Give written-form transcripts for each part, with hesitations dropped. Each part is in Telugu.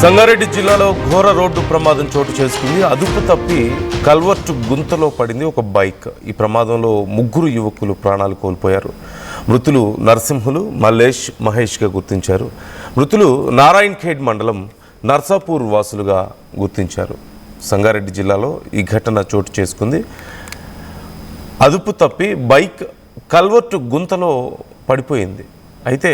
సంగారెడ్డి జిల్లాలో ఘోర రోడ్డు ప్రమాదం చోటు చేసుకుంది. అదుపు తప్పి కల్వర్టు గుంతలో పడింది ఒక బైక్. ఈ ప్రమాదంలో ముగ్గురు యువకులు ప్రాణాలు కోల్పోయారు. మృతులు నరసింహులు, మల్లేష్, మహేష్గా గుర్తించారు. మృతులు నారాయణ్ ఖేడ్ మండలం నర్సాపూర్ వాసులుగా గుర్తించారు. సంగారెడ్డి జిల్లాలో ఈ ఘటన చోటు చేసుకుంది. అదుపు తప్పి బైక్ కల్వర్టు గుంతలో పడిపోయింది. అయితే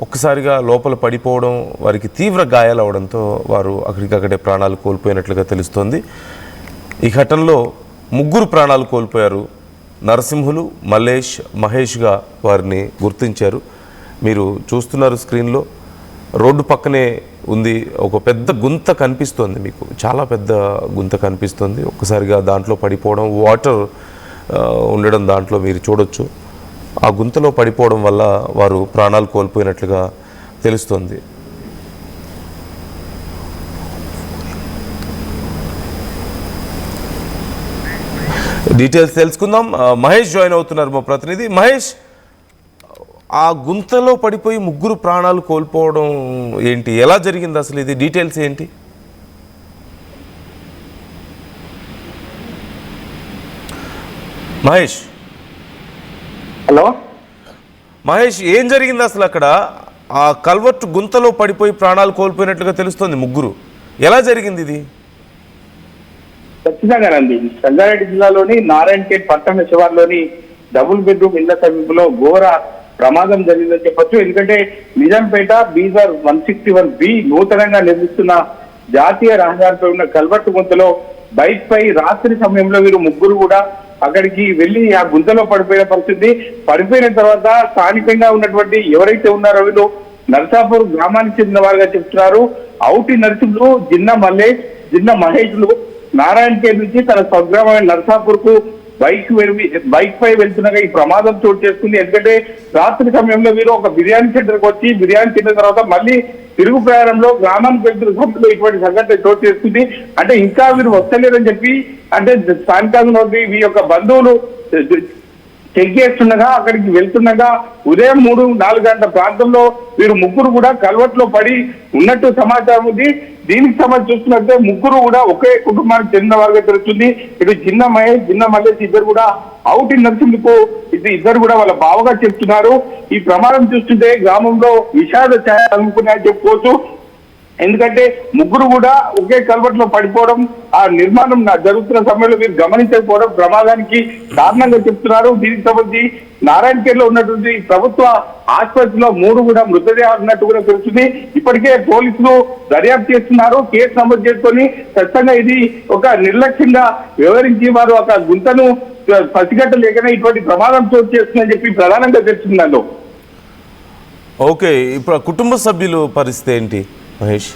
ఒక్కసారిగా లోపల పడిపోవడం, వారికి తీవ్ర గాయాలు అవడంతో వారు అక్కడికక్కడే ప్రాణాలు కోల్పోయినట్లుగా తెలుస్తోంది. ఈ ఘటనలో ముగ్గురు ప్రాణాలు కోల్పోయారు. నరసింహులు, మల్లేష్, మహేష్గా వారిని గుర్తించారు. మీరు చూస్తున్నారు స్క్రీన్లో, రోడ్డు పక్కనే ఉంది ఒక పెద్ద గుంత కనిపిస్తోంది. మీకు చాలా పెద్ద గుంత కనిపిస్తుంది. ఒక్కసారిగా దాంట్లో పడిపోవడం, వాటర్ ఉండడం దాంట్లో మీరు చూడొచ్చు. ఆ గుంతలో పడిపోవడం వల్ల వారు ప్రాణాలు కోల్పోయినట్లుగా తెలుస్తోంది. డీటెయిల్స్ తెలుసుకుందాం. మహేష్ జాయిన్ అవుతున్నారు, మా ప్రతినిధి. మహేష్, ఆ గుంతలో పడిపోయి ముగ్గురు ప్రాణాలు కోల్పోవడం ఏంటి, ఎలా జరిగింది అసలు, ఇది డీటెయిల్స్ ఏంటి? మహేష్ హలో మహేష్, ఏం జరిగింది అసలు అక్కడ? ఆ కల్వర్టు గుంతలో పడిపోయి ప్రాణాలు కోల్పోయినట్లుగా తెలుస్తోంది ముగ్గురు. ఎలా జరిగింది ఇది? ఖచ్చితంగానండి. సంగారెడ్డి జిల్లాలోని నారాయణఖేడ్ పట్టణ శివార్లోని డబుల్ బెడ్రూమ్ ఇళ్ల సమీపంలో ఘోర ప్రమాదం జరిగిందని చెప్పొచ్చు. ఎందుకంటే నిజాంపేట బీజర్ 161B నూతనంగా నిర్మిస్తున్న జాతీయ రహదారిపై ఉన్న కల్వర్టు గుంతలో బైక్ పై రాత్రి సమయంలో వీరు ముగ్గురు కూడా అక్కడికి వెళ్లి ఆ గుంతలో పడిపోయిన పరిస్థితి. పడిపోయిన తర్వాత స్థానికంగా ఉన్నటువంటి ఎవరైతే ఉన్నారో వీళ్ళు నర్సాపూర్ గ్రామానికి చెందిన వారుగా చెప్తున్నారు. ఔటి నరసింహులు, జిన్న మల్లేష్, జిన్న మహేష్లు నారాయణఖేడ్ నుంచి తన స్వగ్రామమైన నర్సాపూర్ కు బైక్ పై వెళ్తుండగా ఈ ప్రమాదం చోటు చేసుకుంది. ఎందుకంటే రాత్రి సమయంలో వీరు ఒక బిర్యానీ సెంటర్కి వచ్చి బిర్యానీ తిన్న తర్వాత మళ్ళీ తిరుగు ప్రయాణంలో గ్రామానికి వెళ్తున్న సమయంలో ఇటువంటి సంఘటన చోటు చేసుకుంది. అంటే ఇంకా వీరు వస్తలేరని చెప్పి అంటే స్థానికంగా వీరి యొక్క బంధువులు చెక్ చేస్తుండగా అక్కడికి వెళ్తుండగా ఉదయం 3-4 గంటల ప్రాంతంలో వీరు ముగ్గురు కూడా కల్వర్ట్లో పడి ఉన్నట్టు సమాచారం ఉంది. దీనికి సంబంధించి చూస్తున్నట్టే ముగ్గురు కూడా ఒకే కుటుంబానికి చెందిన వారుగా తెలుస్తుంది. ఇటు జిన్న మహేష్, జిన్న మల్లేష్ ఇద్దరు కూడా ఔటి నరసింహులకు ఇద్దరు కూడా వాళ్ళ బావగా చెప్తున్నారు. ఈ ప్రమాదం చూస్తుంటే గ్రామంలో విషాద ఛాయ అనుకున్నాయని చెప్పుకోవచ్చు. ఎందుకంటే ముగ్గురు కూడా ఒకే కల్వర్ట్లో పడిపోవడం, ఆ నిర్మాణం జరుగుతున్న సమయంలో మీరు గమనించకపోవడం ప్రమాదానికి కారణంగా చెప్తున్నారు. దీనికి సంబంధించి నారాయణఖేడ్ లో ఉన్నటువంటి ప్రభుత్వ ఆసుపత్రిలో 3 కూడా మృతదేహాలు ఉన్నట్టు కూడా తెలుస్తుంది. ఇప్పటికే పోలీసులు దర్యాప్తు చేస్తున్నారు. కేసు నమోదు చేసుకొని ఖచ్చితంగా ఇది ఒక నిర్లక్ష్యంగా వ్యవహరించి వారు ఒక గుంతను పసిగట్టలేకనే ఇటువంటి ప్రమాదం చోటు చేస్తుందని చెప్పి ప్రధానంగా తెలుస్తుంది. ఓకే, ఇప్పుడు కుటుంబ సభ్యులు పరిస్థితి ఏంటి మహేష్?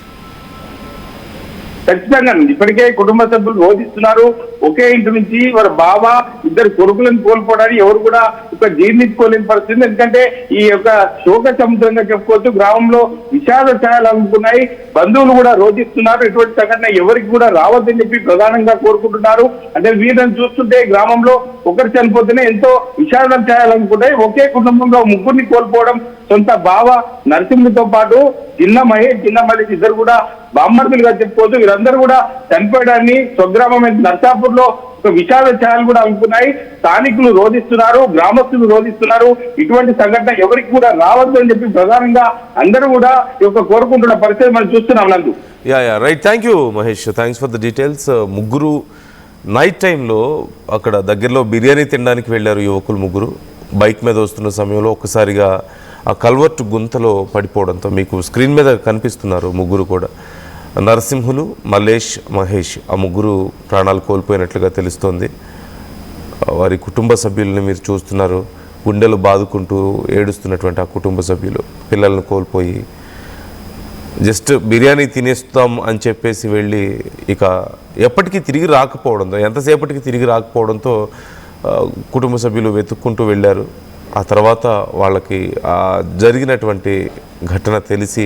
ఖచ్చితంగా ఇప్పటికే కుటుంబ సభ్యులు రోధిస్తున్నారు. ఒకే ఇంటి నుంచి వారి బావ, ఇద్దరు కొడుకులను కోల్పోవడానికి ఎవరు కూడా ఒక జీర్ణించుకోలేని పరిస్థితి. ఎందుకంటే ఈ యొక్క శోక సముద్రంగా చెప్పుకోవచ్చు. గ్రామంలో విషాద ఛాయలు అందుకున్నాయి. బంధువులు కూడా రోధిస్తున్నారు. ఇటువంటి సంఘటన ఎవరికి కూడా రావద్దని చెప్పి ప్రధానంగా కోరుకుంటున్నారు. అంటే వీళ్ళని చూస్తుంటే గ్రామంలో ఒకరు చనిపోతేనే ఎంతో విషాద ఛాయలు అందుకుంటాయి. ఒకే కుటుంబంలో ముగ్గురిని కోల్పోవడం, సొంత బావ నరసింహులతో పాటు జిన్న మహేష్, జిన్న మల్లేష్ ఇద్దరు కూడా బామ్మర్దులుగా చెప్పుకోవచ్చు. వీరందరూ కూడా చనిపోయడాన్ని స్వగ్రామమైన నర్సాపూర్ లో ఒక విషాద ఛాయలు కూడా అనుకున్నాయి. స్థానికులు రోధిస్తున్నారు, గ్రామస్తులు రోధిస్తున్నారు. ఇటువంటి సంఘటన ఎవరికి కూడా రావద్దు అని చెప్పి ప్రధానంగా అందరూ కూడా ఈ యొక్క కోరుకుంటున్న పరిస్థితి మనం చూస్తున్నాం. నందు right, thank you Mahesh, thanks for the details. ముగ్గురు నైట్ టైంలో అక్కడ దగ్గరలో బిర్యానీ తినడానికి వెళ్ళారు యువకులు ముగ్గురు. బైక్ మీద వస్తున్న సమయంలో ఒక్కసారిగా ఆ కల్వర్టు గుంతలో పడిపోవడంతో మీకు స్క్రీన్ మీద కనిపిస్తున్నారు ముగ్గురు కూడా. నరసింహులు, మల్లేష్, మహేష్ ఆ ముగ్గురు ప్రాణాలు కోల్పోయినట్లుగా తెలుస్తోంది. వారి కుటుంబ సభ్యుల్ని మీరు చూస్తున్నారు. గుండెలు బాదుకుంటూ ఏడుస్తున్నటువంటి ఆ కుటుంబ సభ్యులు పిల్లలను కోల్పోయి జస్ట్ బిర్యానీ తినేస్తాం అని చెప్పేసి వెళ్ళి ఇక ఎప్పటికీ తిరిగి రాకపోవడంతో, ఎంతసేపటికి తిరిగి రాకపోవడంతో కుటుంబ సభ్యులు వెతుక్కుంటూ వెళ్ళారు. ఆ తర్వాత వాళ్ళకి జరిగినటువంటి ఘటన తెలిసి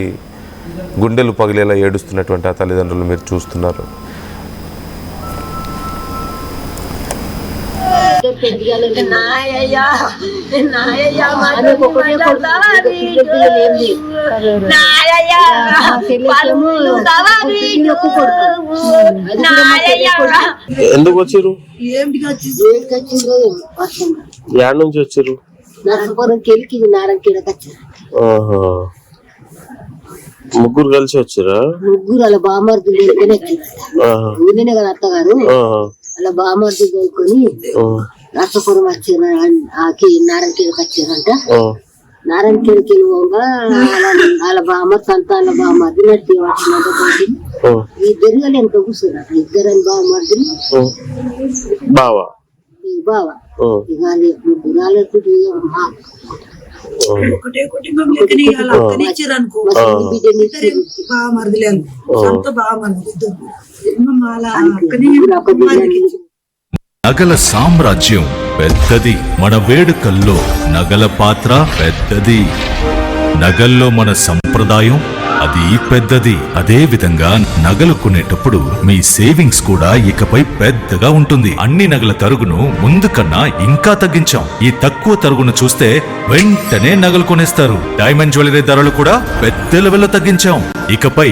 గుండెలు పగిలేలా ఏడుస్తున్నటువంటి ఆ తల్లిదండ్రులు మీరు చూస్తున్నారు. ఎందుకు వచ్చారు? యాడ్ నుంచి వచ్చారు? ముగ్గురు కలిసి వచ్చారా? ముగ్గురు అలా బామర్దులు ఊరినే కదా అత్తగారు అలా బామర్దులు దొరుకుని నర్సపురం వచ్చారు నారాయణఖేడ్కి వచ్చారంట. నారాయణఖేడ్కి వెళ్ళిపోగా వాళ్ళ బామర్ సంతాన బామర్ది నడిచి ఇద్దరు ఎంత కూర్చున్నారు ఇద్దరని బామర్దులు బావా బావ ఇక ముగ్గురు ఒకటే కుటుంబం లెక్కనే వాళ్ళ అక్కని ఇచ్చారు అనుకో బాగా మరదలేదు సొంత బాగా మరదలేదు వాళ్ళ అక్కని నగల సామ్రాజ్యం పెద్దది, మన వేడుకల్లో నగల పాత్ర పెద్దది, నగల్లో మన సంప్రదాయం అది పెద్దది. అదే విధంగా నగలు కొనేటప్పుడు మీ సేవింగ్స్ కూడా ఇకపై పెద్దగా ఉంటుంది. అన్ని నగల తరుగును ముందు కన్నా ఇంకా తగ్గించాం. ఈ తక్కువ తరుగును చూస్తే వెంటనే నగలు కొనేస్తారు. డైమండ్ జ్యువెలరీ ధరలు కూడా పెద్ద లెవెల్లో తగ్గించాం. ఇకపై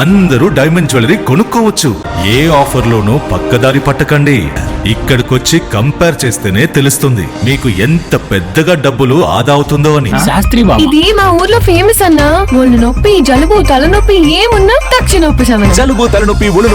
అందరూ డైమండ్ జ్యువెలరీ కొనుక్కోవచ్చు. ఏ ఆఫర్లోనూ పక్కదారి పట్టకండి. ఇక్కడికొచ్చి కంపేర్ చేస్తేనే తెలుస్తుంది మీకు ఎంత పెద్దగా డబ్బులు ఆదా అవుతుందో అని. ఇది మా ఊర్లో ఫేమస్ అన్నా. ఒళ్ళు నొప్పి, జలుబు, తలనొప్పి ఏమున్నా తక్షణ ఉపశమనం. జలుబు, తలనొప్పి, ఒళ్ళు